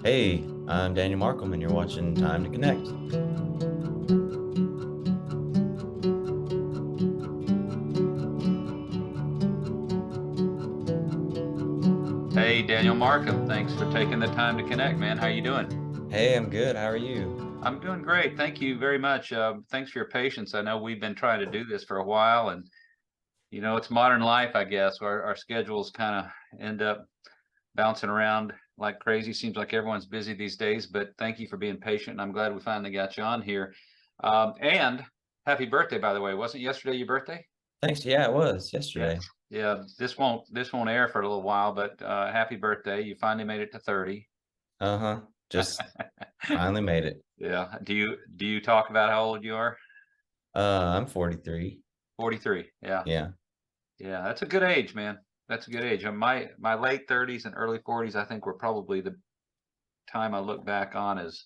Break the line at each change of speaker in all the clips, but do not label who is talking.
Hey, I'm Daniel Markham, and you're watching Time to Connect.
Hey, Daniel Markham, thanks for taking the time to connect, man. How you doing?
Hey, I'm good. How are you?
I'm doing great. Thank you very much. Thanks for your patience. I know we've been trying to do this for a while, and it's modern life, I guess. Our schedules kind of end up bouncing around like crazy. Seems like everyone's busy these days, but thank you for being patient. And I'm glad we finally got you on here. And happy birthday, by the way. Wasn't yesterday your birthday?
Thanks. Yeah, it was
Yeah.
yesterday.
Yeah. This won't air for a little while, but happy birthday. You finally made it to 30.
Uh-huh. Just finally made it.
Yeah. Do you talk about how old you are?
I'm 43.
43. Yeah.
Yeah.
Yeah. That's a good age, man. That's a good age. My late 30s and early 40s, I think were probably the time I look back on as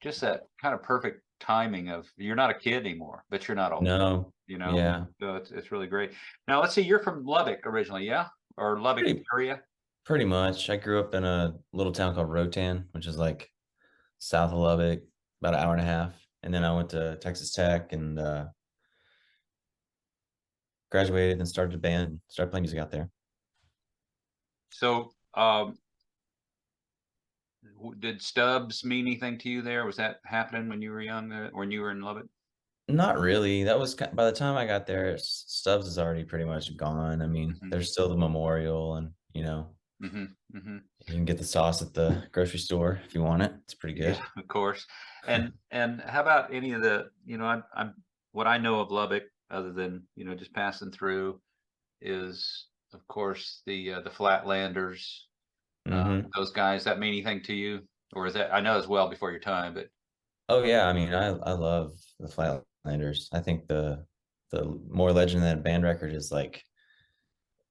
just that kind of perfect timing of you're not a kid anymore, but you're not old,
No.
you know?
Yeah.
So it's really great. Now let's see, you're from Lubbock originally, yeah? Or Lubbock
Pretty
area?
pretty much. I grew up in a little town called Rotan, which is like south of Lubbock, about an hour and a half. And then I went to Texas Tech and graduated and started a band, started playing music out there.
So did Stubbs mean anything to you there? Was that happening when you were young, when you were in Lubbock?
Not really. That was by the time I got there, Stubbs is already pretty much gone. I mean,
Hmm.
there's still the memorial, and
Hmm. Hmm.
you can get the sauce at the grocery store if you want it. It's pretty
Yeah,
good.
of course. And how about any of the, I'm what I know of Lubbock, other than just passing through, is of course the Flatlanders.
Hmm.
Those guys that mean anything to you, or is that I know it's well before your time, but
Oh yeah, I mean, I love the Flatlanders. I think the more legend than a band record is like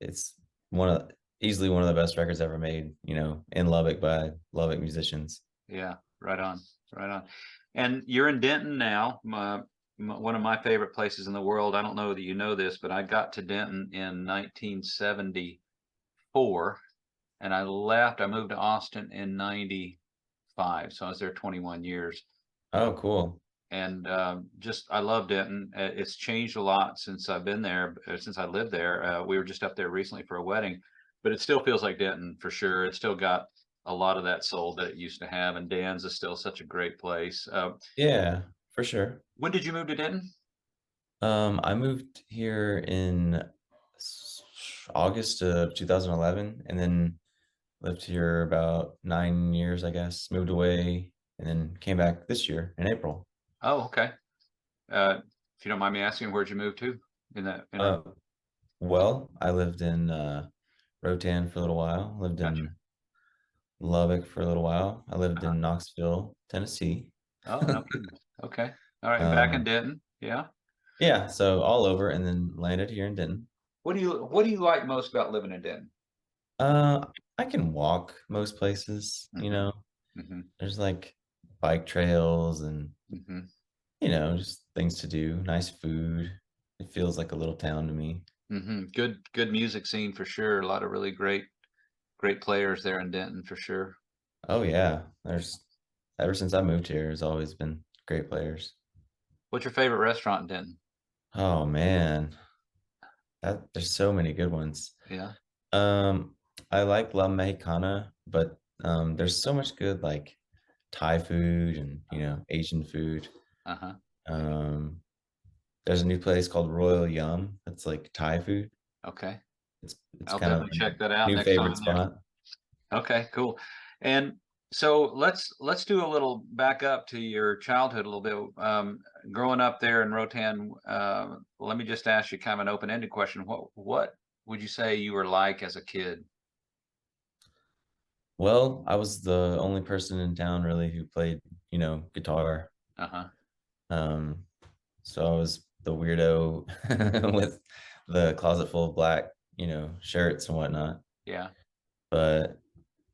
it's one of easily one of the best records ever made. In Lubbock by Lubbock musicians.
yeah, right on, right on. And you're in Denton now, one of my favorite places in the world. I don't know that you know this, but I got to Denton in 1974 and I left. I moved to Austin in 95, so I was there 21 years. Uh,
Oh, cool.
and just I loved it, and it's changed a lot since I've been there, since I lived there. We were just up there recently for a wedding, but it still feels like Denton for sure. It's still got a lot of that soul that it used to have, and Dan's is still such a great place.
Yeah, for sure.
When did you move to Denton?
I moved here in August of 2011 and then lived here about 9 years, I guess. Moved away and then came back this year in April.
Oh, okay. If you don't mind me asking, where'd you move to in that interim?
Uh, well, I lived in Rotan for a little while, lived
Gotcha.
in Lubbock for a little while. I lived
Uh-huh.
in Knoxville, Tennessee.
Oh, no kidding. Okay. All right. And back in
um,
Denton. Yeah.
yeah, so all over and then landed here in Denton.
What do you like most about living in Denton?
Uh, I can walk most places,
Hmm. Hmm.
there's like bike trails and
Hmm.
just things to do, nice food. It feels like a little town to me.
Good music scene for sure. A lot of really great players there in Denton for sure.
Oh yeah, there's ever since I moved here, there's always been great players.
What's your favorite restaurant in Denton?
Oh man, there's so many good ones.
Yeah.
Um, I like La Mexicana, but there's so much good like Thai food and Asian food.
Uh-huh. Yeah.
Um, there's a new place called Royal Yum. That's like Thai food.
Okay.
It's
I'll
kind of
definitely
a
check that out
new
next time
favorite
I'm there.
spot.
Okay, cool. And so let's do a little back up to your childhood a little bit. Growing up there in Rotan, let me just ask you kind of an open-ended question. What would you say you were like as a kid?
Well, I was the only person in town really who played, guitar.
Uh-huh.
Um, so I was the weirdo with the closet full of black, shirts and whatnot.
Yeah.
But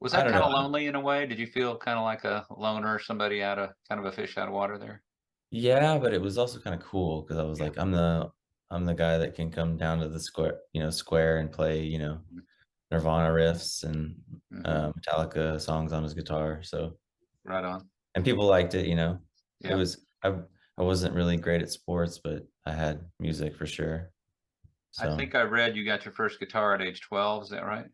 Was
I
that
don't
kind
know.
of lonely in a way? Did you feel kind of like a loner, somebody out of kind of a fish out of water there?
Yeah, but it was also kind of cool because I was
Yeah.
like, I'm the guy that can come down to the square and play, Nirvana riffs and Metallica songs on his guitar. So,
Right on.
and people liked it, you know. It
Yeah.
was I wasn't really great at sports, but I had music for sure.
I
So
think I read you got your first guitar at age 12. Is that right?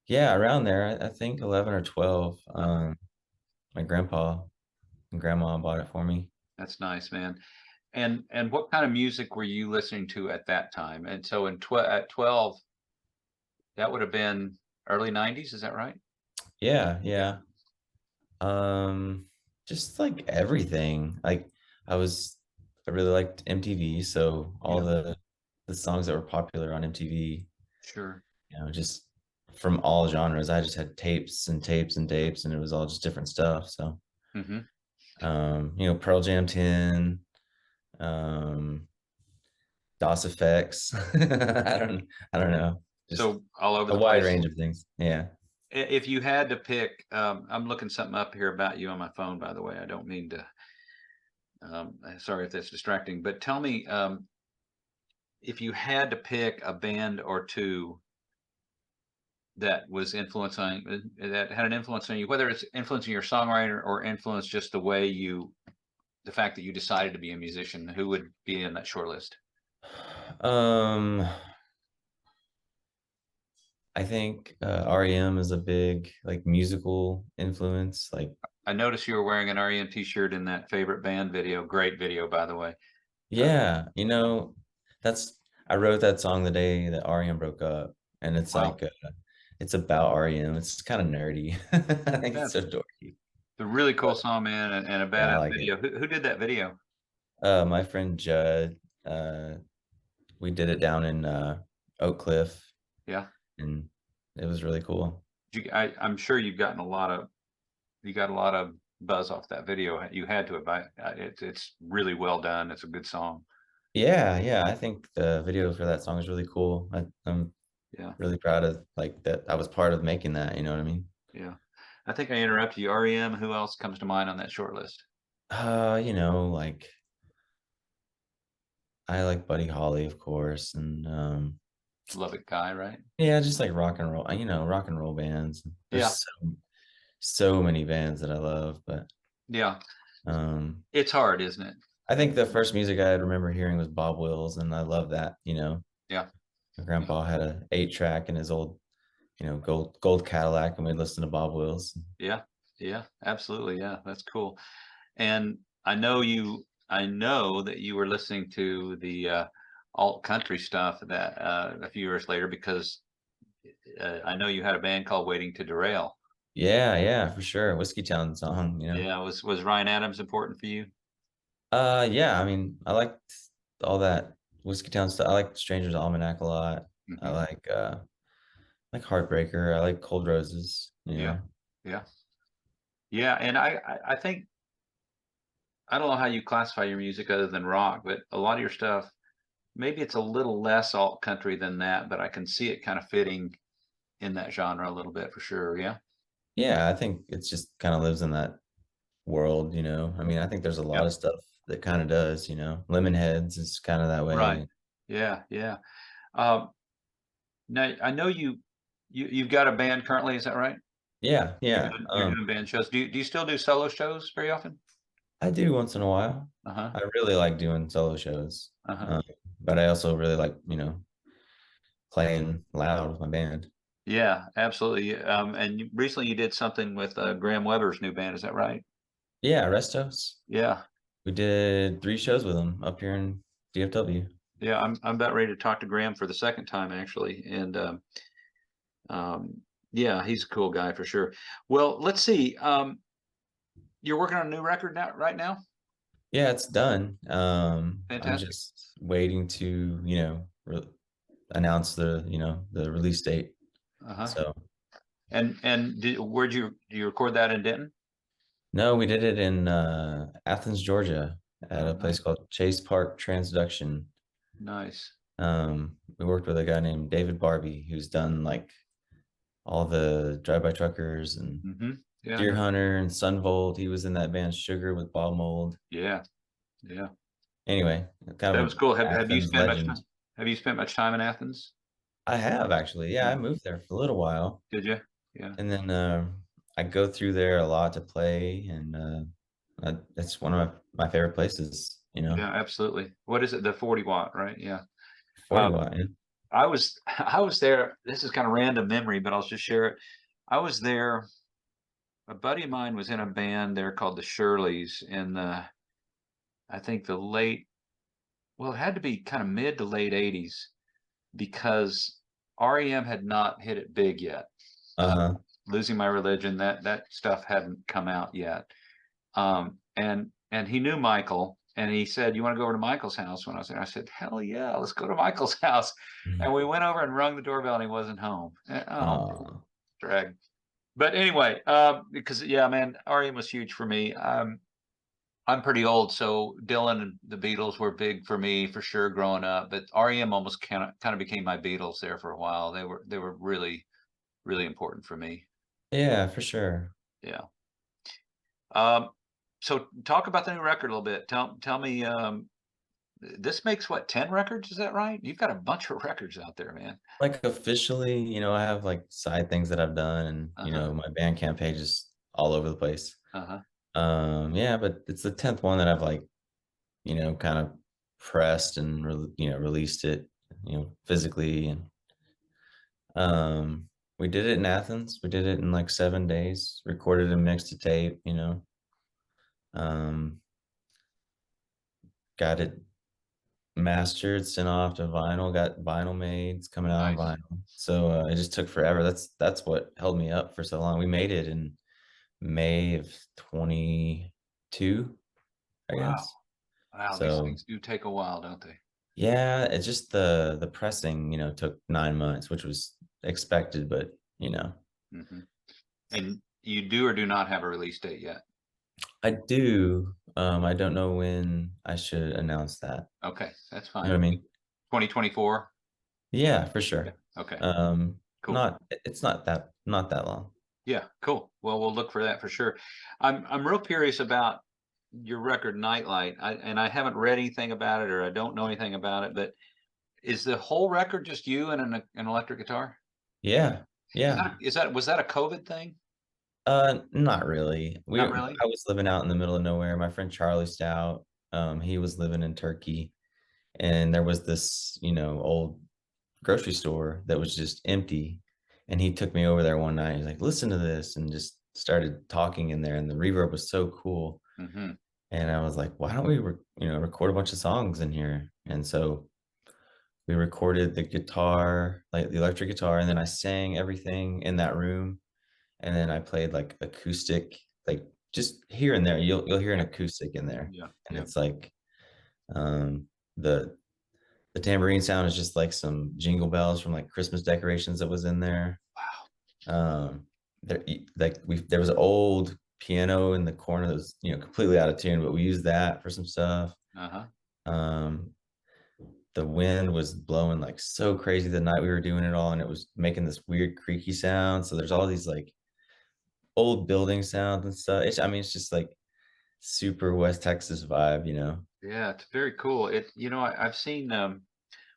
yeah, around there, I think 11 or 12.
Uh-huh.
My grandpa and grandma bought it for me.
That's nice, man. And what kind of music were you listening to at that time? And so at 12, that would have been early 90s, is that right?
Yeah,
Yeah.
yeah. Just like everything. Like I was, I really liked MTV, so all
Yeah,
the songs that were popular on MTV,
sure.
just from all genres. I just had tapes and tapes and tapes, and it was all just different stuff. So,
Hmm.
Pearl Jam 10, um, DOS effects. I don't know, just
So all over
a
the
wide
place.
range of things. Yeah.
If you had to pick, I'm looking something up here about you on my phone, by the way. I don't mean to, sorry if that's distracting, but tell me, if you had to pick a band or two that was influencing, that had an influence on you, whether it's influencing your songwriter or influence just the fact that you decided to be a musician, who would be in that short list?
Um, I think REM is a big like musical influence. Like,
I noticed you were wearing an REM t-shirt in that favorite band video. Great video, by the way. Uh,
yeah, that's I wrote that song the day that REM broke up, and it's
wow,
like it's about REM. It's kind of nerdy. I think it's
that's
so dorky,
a really
but
cool song, man, and a
yeah, I
badass
like it.
video. Who did that video?
My friend Judd, we did it down in Oak Cliff,
Yeah,
and it was really cool.
I'm sure you got a lot of buzz off that video. You had to have. It's really well done. It's a good song.
Yeah, yeah, I think the video for that song is really cool. I'm
Yeah,
really proud of like that I was part of making that, you know what I mean?
yeah. I think I interrupted you. REM. Who else comes to mind on that short list?
Like I like Buddy Holly, of course, and
Love It Guy, right?
yeah, just like rock and roll bands.
Yeah,
There's so many bands that I love, but
yeah.
um
It's hard, isn't it?
I think the first music I remember hearing was Bob Wills, and I love that.
Yeah,
My
yeah,
grandpa had a 8 track in his old, gold Cadillac, and we'd listen to Bob Wills.
yeah, yeah. Absolutely, yeah. That's cool. And I know that you were listening to the alt country stuff that a few years later because I know you had a band called Waiting to Derail.
Yeah, yeah, for sure. Whiskey Town song.
Yeah, was Ryan Adams important for you?
Yeah, I mean, I liked all that Whiskey Town stuff. I like Stranger's Almanac a lot. I
Hmm.
like Heartbreaker. I like Cold Roses, you
Yeah,
know.
yeah, yeah. And I think I don't know how you classify your music other than rock, but a lot of your stuff, maybe it's a little less alt country than that, but I can see it kind of fitting in that genre a little bit for sure. Yeah.
Yeah, I think it's just kind of lives in that world. I mean, I think there's a lot
Yep.
of stuff that kind of does. Lemonheads is kind of that
Right.
way.
Yeah. Yeah. Um, Now I know you've got a band currently, is that right?
Yeah, yeah.
You're doing band shows. Do you still do solo shows very often?
I do once in a while.
Uh-huh.
I really like doing solo shows.
Uh-huh.
But I also really like, playing loud with my band.
Yeah, absolutely. And recently you did something with Graham Weber's new band, is that right?
Yeah, Restos.
Yeah.
We did 3 shows with them up here in DFW.
Yeah, I'm about ready to talk to Graham for the second time actually. And yeah, he's a cool guy for sure. Well, let's see. You're working on a new record now right now?
Yeah, it's done. I'm
Fantastic.
just waiting to, announce the release date.
Uh-huh.
So
And where'd do you record that in Denton?
no, we did it in Athens, Georgia, at
Oh,
a place
nice.
called Chase Park Transduction.
Nice.
We worked with a guy named David Barbie, who's done like all the drive-by truckers and
Hmm. Yeah, I
Deer
know.
Hunter and Sunvolt. He was in that band Sugar with Bob Mold.
Yeah, yeah.
Anyway, kind
That
of
was
an
cool.
Athens legend.
Have you spent much time in Athens?
I have actually. Yeah, I
Yeah.
moved there for a little while.
Did you? Yeah.
And then I go through there a lot to play, and it's one of my favorite places.
Yeah, absolutely. What is it? The 40 watt, right? Yeah.
40
Um,
watt. Yeah.
I was I was there. This is kind of random memory, but I'll just share it. I was there. A buddy of mine was in a band there called the Shirleys in the, I think the late, well, it had to be kind of mid to late 80s because REM had not hit it big yet. Uh,
Uh-huh.
Losing My Religion, that stuff hadn't come out yet. And he knew Michael, and he said, "You want to go over to Michael's house?" When I was there, I said, "Hell yeah, let's go to Michael's house." And we went over and rung the doorbell, and he wasn't home. Oh,
Oh,
drag. But anyway, because yeah, man, REM was huge for me. I'm pretty old, so Dylan and the Beatles were big for me for sure growing up. But REM almost kind of became my Beatles there for a while. They were really really important for me.
yeah, for sure.
Yeah. Um, so talk about the new record a little bit. Tell me. This makes what, 10 records? Is that right? You've got a bunch of records out there, man.
Like officially, I have like side things that I've done, and
Uh-huh.
my Bandcamp page is all over the place.
Uh-huh.
Yeah, but it's the 10th one that I've like, kind of pressed and released it, physically. And we did it in Athens. We did it in like 7 days, recorded and mixed to tape. Um, got it mastered, sent off to vinyl, got vinyl made, it's coming out on
Nice.
vinyl. So it just took forever. That's what held me up for so long. We made it in May of 22, I
Wow.
guess.
Wow, these
So
things do take a while, don't they?
yeah, it's just the pressing, took 9 months, which was expected, but
Hmm. And you do or do not have a release date yet?
I do. I don't know when I should announce that.
Okay, that's
You know
fine.
what I mean?
2024?
Yeah, for
Yeah.
sure.
Okay, cool.
Not it's not that long.
Yeah, cool. Well, we'll look for that for sure. I'm real curious about your record Nightlight. I haven't read anything about it or I don't know anything about it, but is the whole record just you and an electric guitar?
Yeah,
Is
yeah.
that was that a COVID thing?
Not really.
Not really?
I was living out in the middle of nowhere. My friend Charlie Stout, he was living in Turkey, and there was this, old grocery store that was just empty. And he took me over there one night. He's like, listen to this, and just started talking in there. And the reverb was so cool.
Hmm.
And I was like, why don't we, record a bunch of songs in here? And so we recorded the guitar, like the electric guitar, and then I sang everything in that room. And then I played like acoustic, like just here and there. You'll hear an
Yeah,
acoustic in there.
yeah,
And
yeah.
it's like um the the tambourine sound is just like some jingle bells from like Christmas decorations that was in there.
Wow.
Um there was an old piano in the corner that was, completely out of tune, but we used that for some stuff.
Uh-huh.
Um the wind was blowing like so crazy the night we were doing it all, and it was making this weird creaky sound. So there's all these like old building sounds and stuff. It's just like super West Texas vibe.
Yeah, it's very cool. I've seen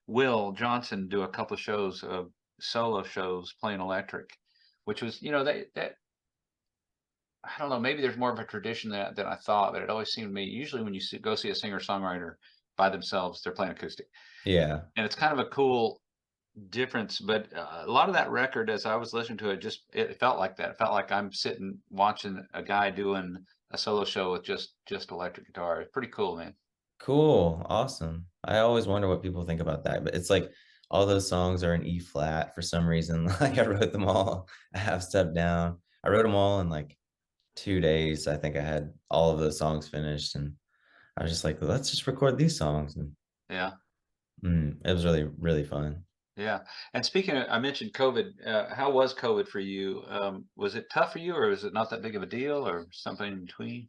Will Johnson do a couple of shows, solo shows playing electric, which was, that I don't know, maybe there's more of a tradition than I thought, but it always seemed to me, usually when you go see a singer-songwriter by themselves, they're playing acoustic.
Yeah.
And it's kind of a cool difference, but a lot of that record, as I was listening to it, it felt like that. It felt like I'm sitting watching a guy doing a solo show with just electric guitar. It's pretty cool, man.
Cool. Awesome. I always wonder what people think about that, but it's like all those songs are in E flat for some reason. Like I wrote them all a half step down. I wrote them all in like 2 days. I think I had all of those songs finished, and I was just like, let's just record these songs. And
Yeah.
it was really, really fun.
Yeah. And speaking of, I mentioned COVID. How was COVID for you? Was it tough for you, or was it not that big of a deal, or something in between?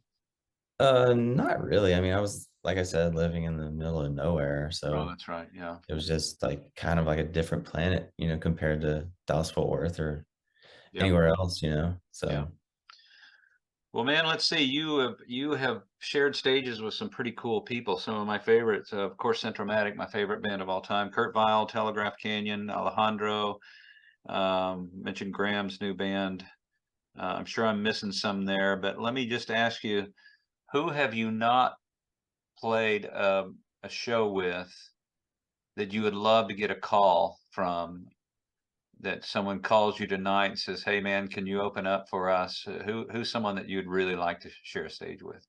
Not really. I mean, I was, like I said, living in the middle of nowhere,
Oh,
so
that's right. Yeah.
it was just like kind of like a different planet, compared to Dallas Fort Worth or
Yep.
anywhere else.
Yeah.
So
Well, man, let's see. You have shared stages with some pretty cool people. Some of my favorites, of course, Centro-matic, my favorite band of all time. Kurt Vile, Telegraph Canyon, Alejandro Mentioned Graham's new band. I'm sure I'm missing some there, but let me just ask you, who have you not played a show with that you would love to get a call from, that someone calls you tonight and says, "Hey man, can you open up for us?" Who's someone that you'd really like to share a stage with?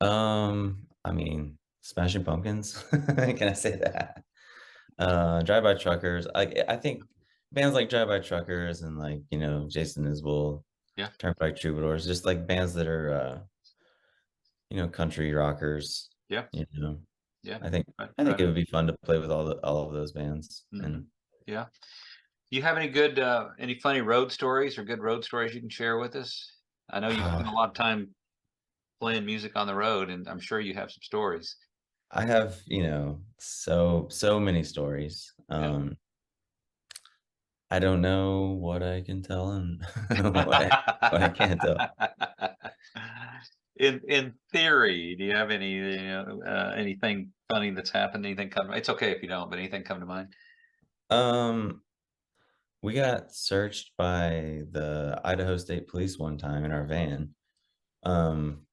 I mean, Smashing Pumpkins. Can I say that? Drive By Truckers. I think bands like Drive By Truckers and like, Jason Isbell,
Yeah,
Turnpike Troubadours, just like bands that are country rockers,
yeah,
you know.
yeah.
I think
Right,
I think
right.
it would be fun to play with all of those bands.
Hmm.
And
Yeah. You have any good, any funny road stories or good road stories you can share with us? I know you spend a lot of time playing music on the road, and I'm sure you have some stories.
I have, so many stories.
Yeah.
I don't know what I can tell and what I can't tell.
In theory, do you have any, anything funny that's happened? Anything come? It's okay if you don't, but anything come to mind?
Um, we got searched by the Idaho State Police one time in our van.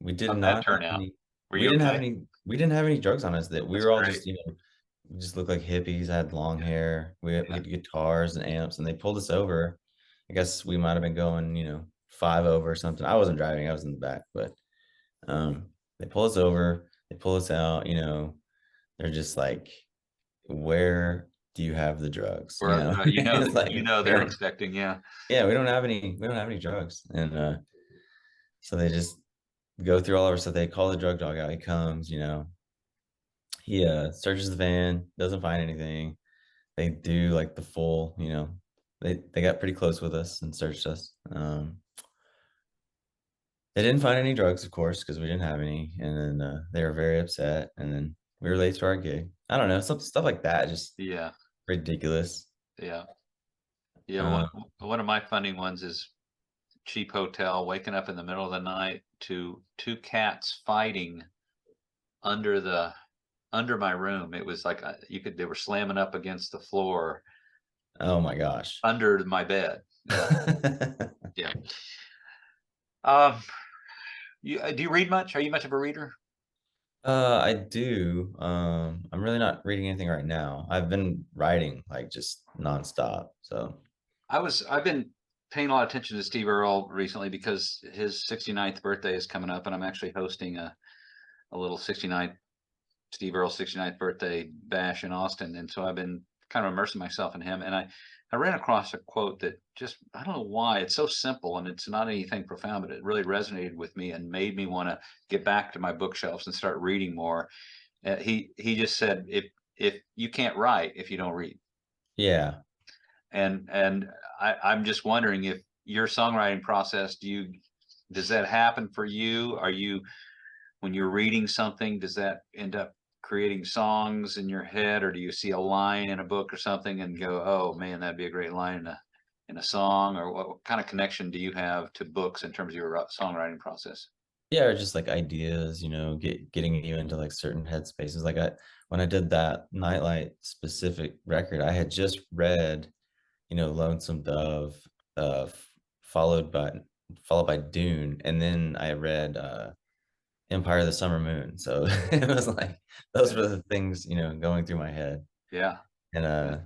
We did
How'd that
not have
turn out?
any
Were you okay?
we didn't have any drugs on us. That we
That's
were all
great.
just, we just looked like hippies, had long hair. We
Yeah.
had guitars and amps, and they pulled us over. I guess we might have been going, five over or something. I wasn't driving, I was in the back, but they pull us over, they pull us out, they're just like, where do you have the drugs?
Or,
It's like we
they're
don't,
expecting, yeah.
yeah, we don't have any drugs. And so they just go through all of our stuff. They call the drug dog out. He comes, he searches the van, doesn't find anything. They do like the full, they got pretty close with us and searched us. They didn't find any drugs, of course, because we didn't have any. And then they were very upset. And then we were late to our gig. I don't know, some stuff like that, just
Yeah,
ridiculous.
yeah, yeah.
Um,
One of my funny ones is cheap hotel, waking up in the middle of the night to two cats fighting under the under my room. It was like, they were slamming up against the floor
oh my gosh.
under my bed. Yeah, yeah. Um, do you read much? Are you much of a reader?
I do. I'm really not reading anything right now. I've been writing like just nonstop. So,
I've been paying a lot of attention to Steve Earle recently because his 69th birthday is coming up, and I'm actually hosting a little 69th Steve Earle's 69th birthday bash in Austin, and so I've been kind of immersing myself in him. And I ran across a quote that just, I don't know why, it's so simple and it's not anything profound, but it really resonated with me and made me want to get back to my bookshelves and start reading more. He just said, if you can't write if you don't read.
yeah.
And I'm just wondering, if your songwriting process, does that happen for you? Are you, when you're reading something, does that end up creating songs in your head, or do you see a line in a book or something and go, "Oh man, that'd be a great line in a song"? Or what kind of connection do you have to books in terms of your songwriting process?
Yeah, or just like ideas, getting you into like certain headspaces. Like when I did that Nightlight specific record, I had just read, Lonesome Dove, followed by followed by Dune, and then I read Empire of the Summer Moon. So it was like those
Okay.
were the things, going through my head.
Yeah,
And
yeah,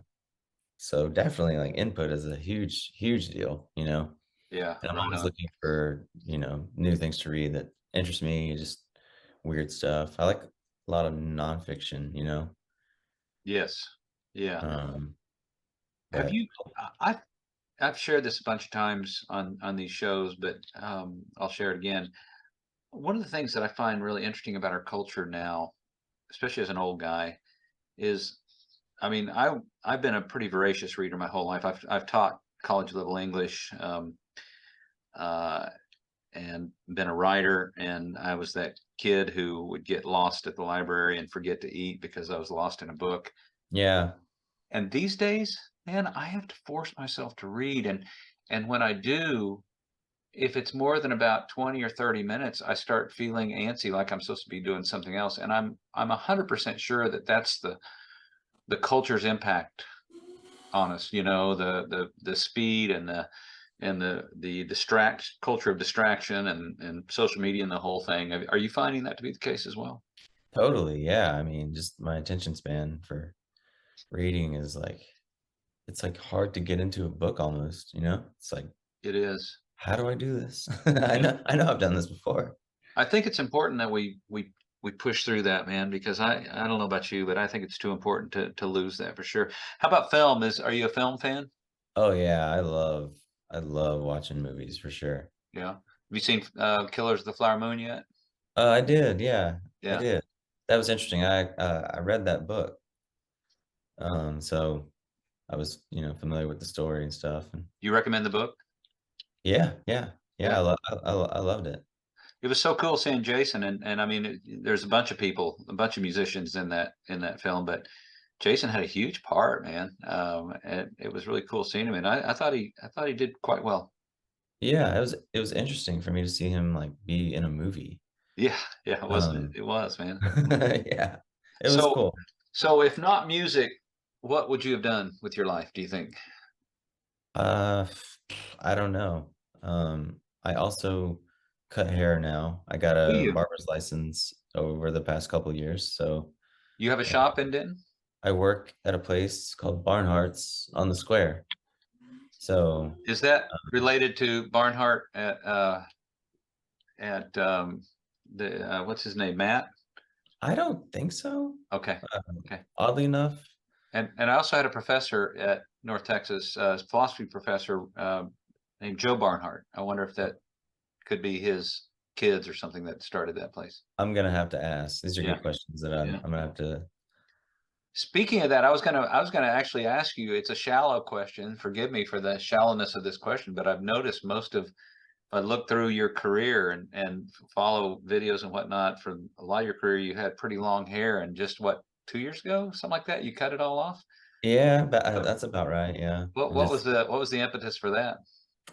so definitely like input is a huge, huge deal,
yeah.
and I'm
Right
always
on.
looking for, new things to read that interest me, just weird stuff. I like a lot of nonfiction.
Yes, yeah.
Um,
Have
but
you? I've shared this a bunch of times on these shows, but I'll share it again. One of the things that I find really interesting about our culture now, especially as an old guy, is, I mean, I've been a pretty voracious reader my whole life. I've taught college level English, uh, and been a writer, and I was that kid who would get lost at the library and forget to eat because I was lost in a book.
yeah,
And these days, man, I have to force myself to read, and when I do, if it's more than about 20 or 30 minutes, I start feeling antsy, like I'm supposed to be doing something else. And I'm 100% sure that that's the culture's impact honest. You know, the speed and the distract culture of distraction and social media and the whole thing. Are you finding that to be the case as well?
Totally, yeah. I mean, just my attention span for reading is like it's like hard to get into a book almost, you know? It's like,
It is.
how do I do this?
Yeah.
I know I've done this before.
I think it's important that we push through that, man, because I don't know about you, but I think it's too important to lose that for sure. How about film? Are you a film fan?
Oh yeah, I love watching movies for sure.
Yeah. Have you seen Killers of the Flower Moon yet?
I did, yeah, I
Yeah.
did. That was interesting. I read that book. So I was, you know, familiar with the story and stuff. And
You recommend the book?
yeah, yeah, yeah.
Yeah.
I loved it.
It was so cool seeing Jason and I mean there's a bunch of people, a bunch of musicians in that film, but Jason had a huge part, man. And it was really cool seeing him, and I thought he did quite well.
Yeah, it was interesting for me to see him like be in a movie.
Yeah, yeah, wasn't it?
Um,
It was, man.
yeah, it was
So,
cool.
so if not music, what would you have done with your life, do you think?
Uh, I don't know. I also cut hair now. I got
Do
a
you?
barber's license over the past couple years, so
You have a shop in Denton?
I work at a place called Barnhart's on the square. So
Is that related to Barnhart at the what's his name, Matt?
I don't think so.
Okay,
Um,
okay.
oddly enough,
And I also had a professor at North Texas, philosophy professor named Joe Barnhart. I wonder if that could be his kids or something that started that place.
I'm gonna have to ask. These are
Yeah,
good questions that
yeah.
I'm gonna have to.
Speaking of that, I was gonna actually ask you. It's a shallow question. Forgive me for the shallowness of this question, but I've noticed most of if I look through your career and follow videos and whatnot for a lot of your career, you had pretty long hair, and just what 2 years ago, something like that, you cut it all off.
Yeah, but
So
that's about right. Yeah,
what
I
what was
just
the impetus for that?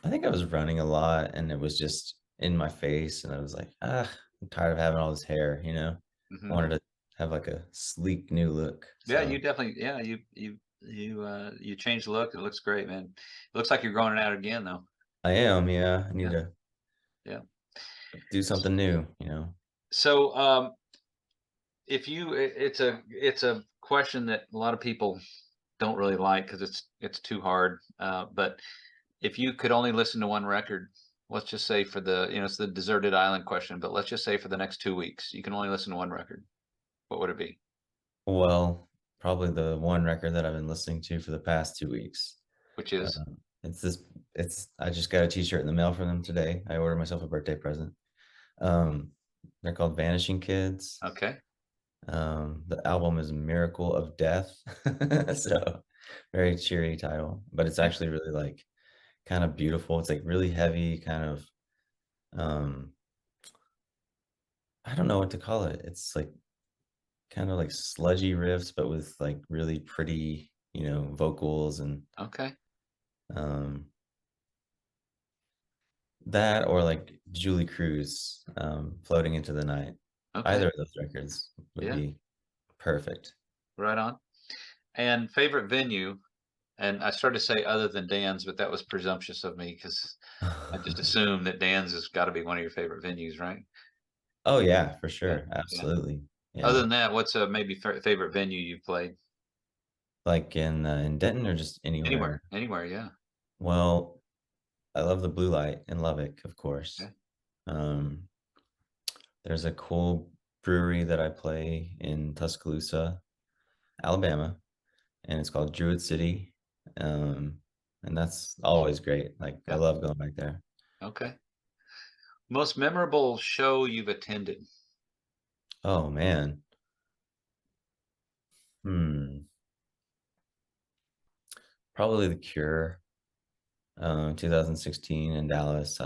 I think I was running a lot, and it was just in my face, and I was like, ah, I'm tired of having all this hair. You know, I
Hmm.
wanted to have like a sleek new look.
Yeah, you
So
definitely. Yeah, you changed the look. It looks great, man. It looks like you're growing it out again, though.
I am. Yeah, I need
Yeah,
to
yeah.
do something new. You know.
So, if you, it's a question that a lot of people don't really like because it's too hard. But if you could only listen to one record, let's just say for it's the deserted island question, but let's just say for the next 2 weeks, you can only listen to one record. What would it be?
Well, probably the one record that I've been listening to for the past 2 weeks.
Which is
Um, it's this. It's I just got a T-shirt in the mail from them today. I ordered myself a birthday present. Um, they're called Vanishing Kids.
okay.
The album is Miracle of Death. So very cheery title, but it's
Okay.
actually really like kind of beautiful. It's like really heavy, kind of um I don't know what to call it. It's like kind of like sludgy riffs, but with like really pretty, you know, vocals and
Okay.
um that or like Julie Cruz, Floating into the Night.
Okay.
Either of those records would
Yeah.
be perfect.
Right on. And favorite venue, and I started to say other than Dan's, but that was presumptuous of me because I just assumed that Dan's has got to be one of your favorite venues, right?
Oh yeah, for
Yeah,
sure.
yeah.
Absolutely.
Other
Yeah.
than that, what's a maybe favorite venue you've played?
Like in Denton or just
Anywhere,
anywhere?
anywhere, yeah.
Well, I love the Blue Light in Lubbock, of course.
Okay,
Um, there's a cool brewery that I play in Tuscaloosa, Alabama, and it's called Druid City. And that's always great. Like I
yeah,
love going back there.
okay. Most memorable show you've attended?
Oh man. Hmm. Probably The Cure, 2016 in Dallas.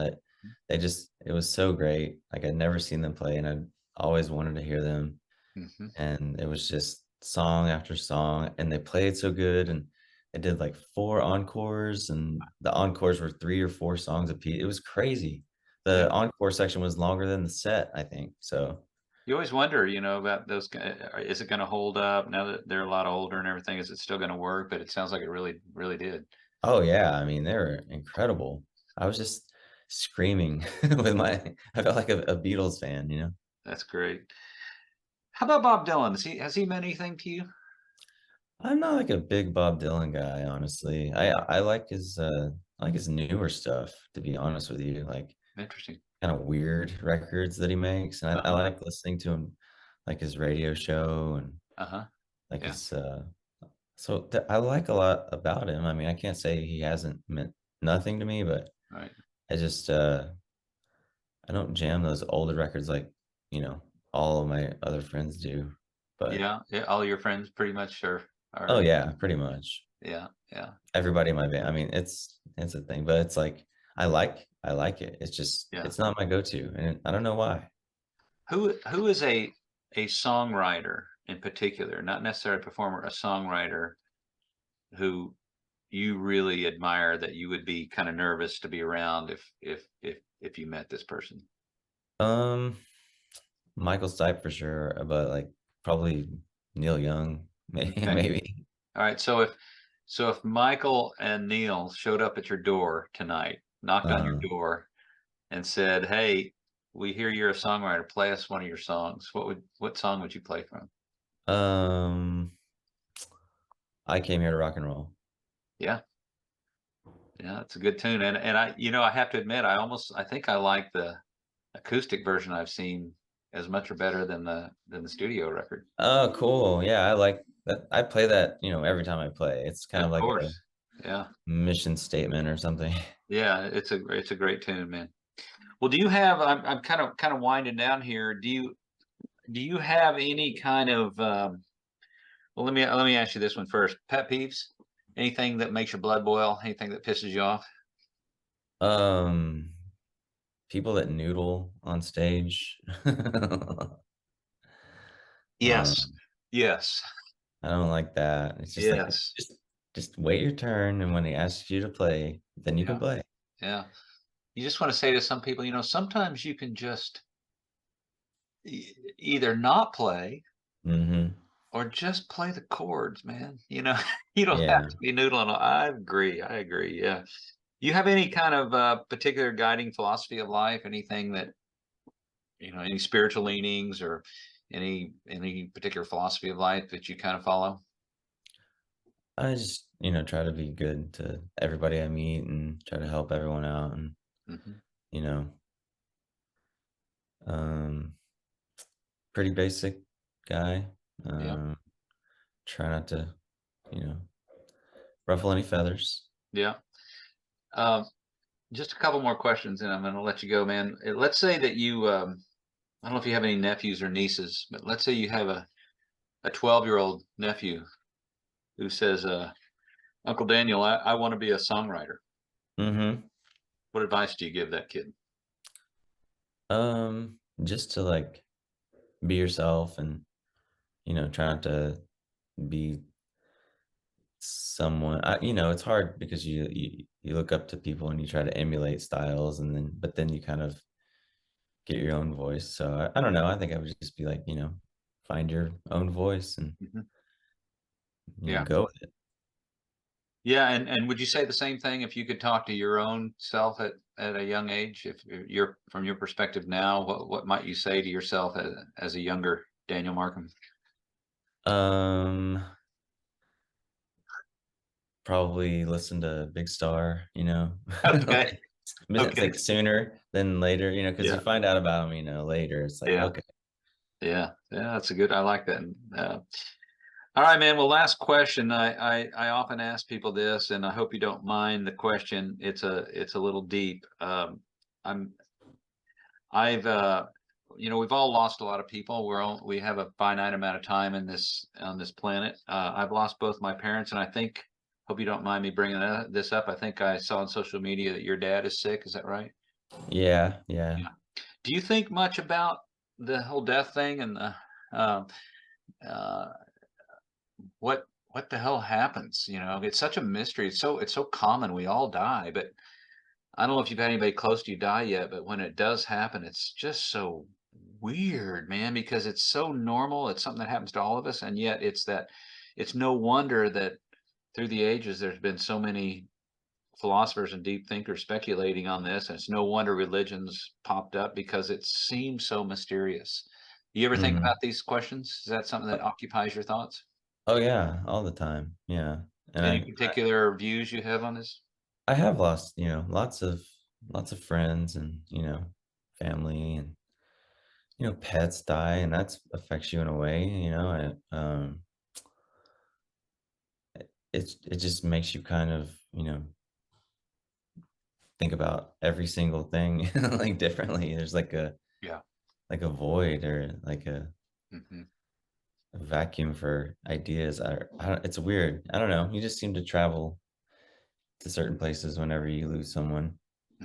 They just it was so great. Like I'd never seen them play and I'd always wanted to hear them.
Mm-hmm.
And it was just song after song, and they played so good, and they did like 4 encores, and the encores were 3 or 4 songs apiece. It was crazy.
Yeah,
The encore section was longer than the set, I think. So,
You always wonder, about those. Is it going to hold up now that they're a lot older and everything? Is it still going to work? But it sounds like it really, really did.
Oh yeah, I mean, they're incredible. I was just screaming with my I felt like a Beatles fan, you know?
That's great. How about Bob Dylan? Has he meant anything to you?
I'm not like a big Bob Dylan guy, honestly. I like his newer stuff, to be honest with you, like
Interesting.
kind of weird records that he makes. And I
Uh-huh.
like listening to him, like his radio show and
Uh-huh.
like
Yeah.
his I like a lot about him. I mean, I can't say he hasn't meant nothing to me, but
Right.
I just I don't jam those older records like, you know, all of my other friends do. But
Yeah. Yeah. All your friends pretty much
oh
are,
yeah, pretty much
yeah. Yeah.
everybody in my band. I mean, it's a thing, but it's like I like it. It's just
Yeah.
it's not my go-to, and I don't know why.
Who is a songwriter in particular, not necessarily a performer, a songwriter who you really admire that you would be kind of nervous to be around if you met this person?
Um, Michael Stipe for sure, but like probably Neil Young, maybe
Okay.
maybe.
All right. So if Michael and Neil showed up at your door tonight, knocked on your
Uh,
door and said, "Hey, we hear you're a songwriter. Play us one of your songs." What song would you play from?
um, I came here to rock and roll.
Yeah. Yeah, it's a good tune. And I have to admit, I think I like the acoustic version I've seen as much or better than the studio record.
Oh, cool. Yeah, I like that. I play that, every time I play. It's kind
Of
of like a
course. Yeah.
mission statement or something.
Yeah, it's a great tune, man. Well, do you have I'm kind of winding down here. Do you have any kind of well, let me ask you this one first. Pet peeves? Anything that makes your blood boil? Anything that pisses you off?
Um, People that noodle on stage.
Yes.
Um,
Yes.
I don't like that. It's just like
Yes.
just wait your turn, and when he asks you to play, then you can
Yeah.
play.
Yeah. You just want to say to some people, sometimes you can just either not play
Hmm.
or just play the chords, man. You don't have
Yeah.
to be noodling. I agree. I agree. Yeah. You have any kind of particular guiding philosophy of life? Anything that, any spiritual leanings or any particular philosophy of life that you kind of follow?
I just, try to be good to everybody I meet and try to help everyone out and,
Hmm.
you know, um pretty basic guy.
Yeah.
Um Try not to, you know, ruffle any feathers.
Yeah. Um, just a couple more questions and I'm going to let you go, man. Let's say that I don't know if you have any nephews or nieces, but let's say you have a 12-year-old nephew who says, Uncle Daniel, I want to be a songwriter.
Mhm.
What advice do you give that kid?
Just to like be yourself and, try not to be someone it's hard because you look up to people and you try to emulate styles and then you kind of get your own voice. So I don't know. I think I would just be like, find your own voice and,
Mhm. Yeah.
go with it.
Yeah, and would you say the same thing if you could talk to your own self at a young age? If you're from your perspective now, what might you say to yourself as a younger Daniel Markham?
Um, Probably listen to Big Star,
Okay.
It's
Okay.
like sooner than later, because you
Yeah.
find out about them, later. It's like,
Yeah.
okay.
Yeah. Yeah. That's a good. I like that. All right, man. Well, last question. I often ask people this, and I hope you don't mind the question. It's a little deep. I'm I've we've all lost a lot of people. We have a finite amount of time in this on this planet. I've lost both my parents, and I think hope you don't mind me bringing this up. I think I saw on social media that your dad is sick. Is that right?
Yeah, yeah.
Yeah. Do you think much about the whole death thing and um, uh, what the hell happens? It's such a mystery. It's so common. We all die, but I don't know if you've had anybody close to you die yet. But when it does happen, it's just so weird, man, because it's so normal. It's something that happens to all of us, and yet it's no wonder that through the ages there's been so many philosophers and deep thinkers speculating on this, and it's no wonder religions popped up because it seems so mysterious. You ever think
Mhm.
about these questions? Is that something that occupies your thoughts?
Oh yeah, all the time. Yeah. And
Any particular views you have on this?
I have lost, lots of friends and, family and, pets die and that's affects you in a way, it just makes you kind of, think about every single thing like differently. There's
Yeah.
like a void or like
Mhm.
a vacuum for ideas. I don't, it's weird. I don't know. You just seem to travel to certain places whenever you lose someone,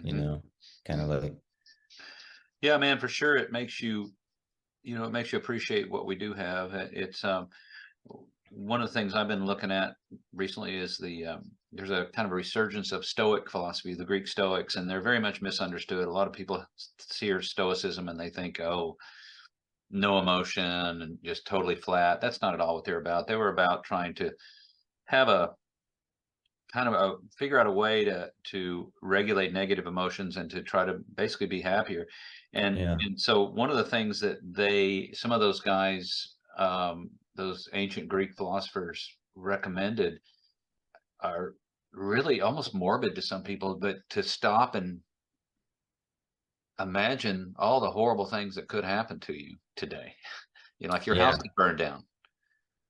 you
Mhm.
know, kind of like,
Yeah, man, for sure. It makes you, it makes you appreciate what we do have. It's one of the things I've been looking at recently is there's a kind of a resurgence of Stoic philosophy, the Greek Stoics, and they're very much misunderstood. A lot of people see Stoicism and they think, oh, no emotion and just totally flat. That's not at all what they're about. They were about trying to have a kind of figure out a way to regulate negative emotions and to try to basically be happier.
yeah,
And so one of the things that some of those guys, those ancient Greek philosophers recommended are really almost morbid to some people, but to stop and imagine all the horrible things that could happen to you today. Like your house
yeah,
could burn down.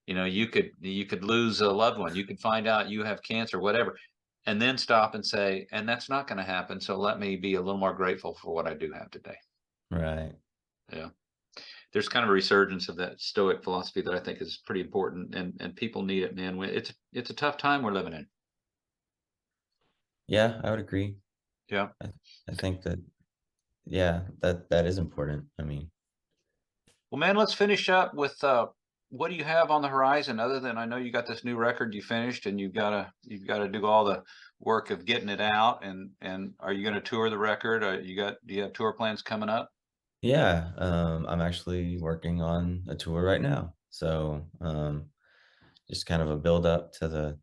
You could lose a loved one. You could find out you have cancer, whatever, and then stop and say, and that's not going to happen. So let me be a little more grateful for what I do have today.
right.
Yeah. There's kind of a resurgence of that Stoic philosophy that I think is pretty important, and people need it, man. It's a tough time we're living in.
Yeah, I would agree.
Yeah.
I, I think that, yeah, that is important. I mean,
Well, man, let's finish up with what do you have on the horizon other than I know you got this new record you finished and you've got to do all the work of getting it out and are you going to tour the record? Do you have tour plans coming up?
yeah, I'm actually working on a tour right now. So, just kind of a build up to the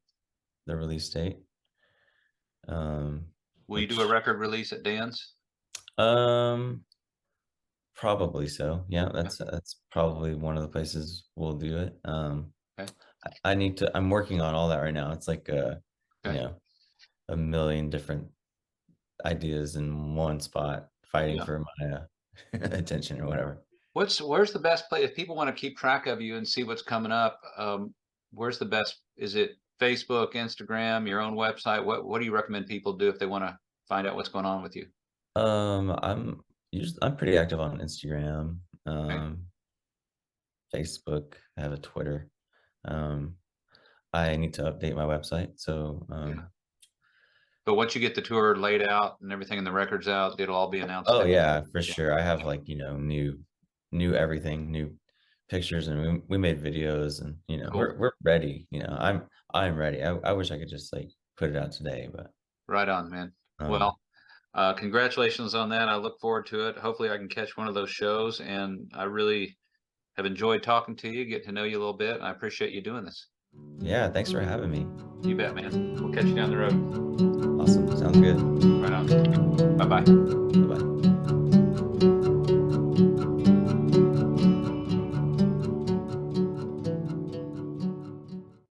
release date.
Will you do a
Which
record release at Dan's?
um Probably so. Yeah,
Yeah.
that's probably one of the places we'll do it.
Okay.
I need to I'm working on all that right now. It's like you
Okay.
know, a million different ideas in one spot fighting
Yeah.
for my attention or whatever.
Where's the best place if people want to keep track of you and see what's coming up? Where's the best? Is it Facebook, Instagram, your own website? What do you recommend people do if they want to find out what's going on with you?
I'm pretty active on Instagram,
Okay.
Facebook, I have a Twitter. Um, I need to update my website. So,
Yeah. But once you get the tour laid out and everything and the records out, it'll all be announced
oh
then.
yeah, for
Yeah.
sure. I have like, new everything, new pictures and we made videos and
Cool.
we're ready. I'm ready. I wish I could just like put it out today, but
Right on, man.
um
Well, congratulations on that. I look forward to it. Hopefully I can catch one of those shows, and I really have enjoyed talking to you, get to know you a little bit. I appreciate you doing this.
yeah, thanks for having me.
You bet, man. We'll catch you down the road.
Awesome. Sounds good.
Right on. Bye bye.
Bye-bye.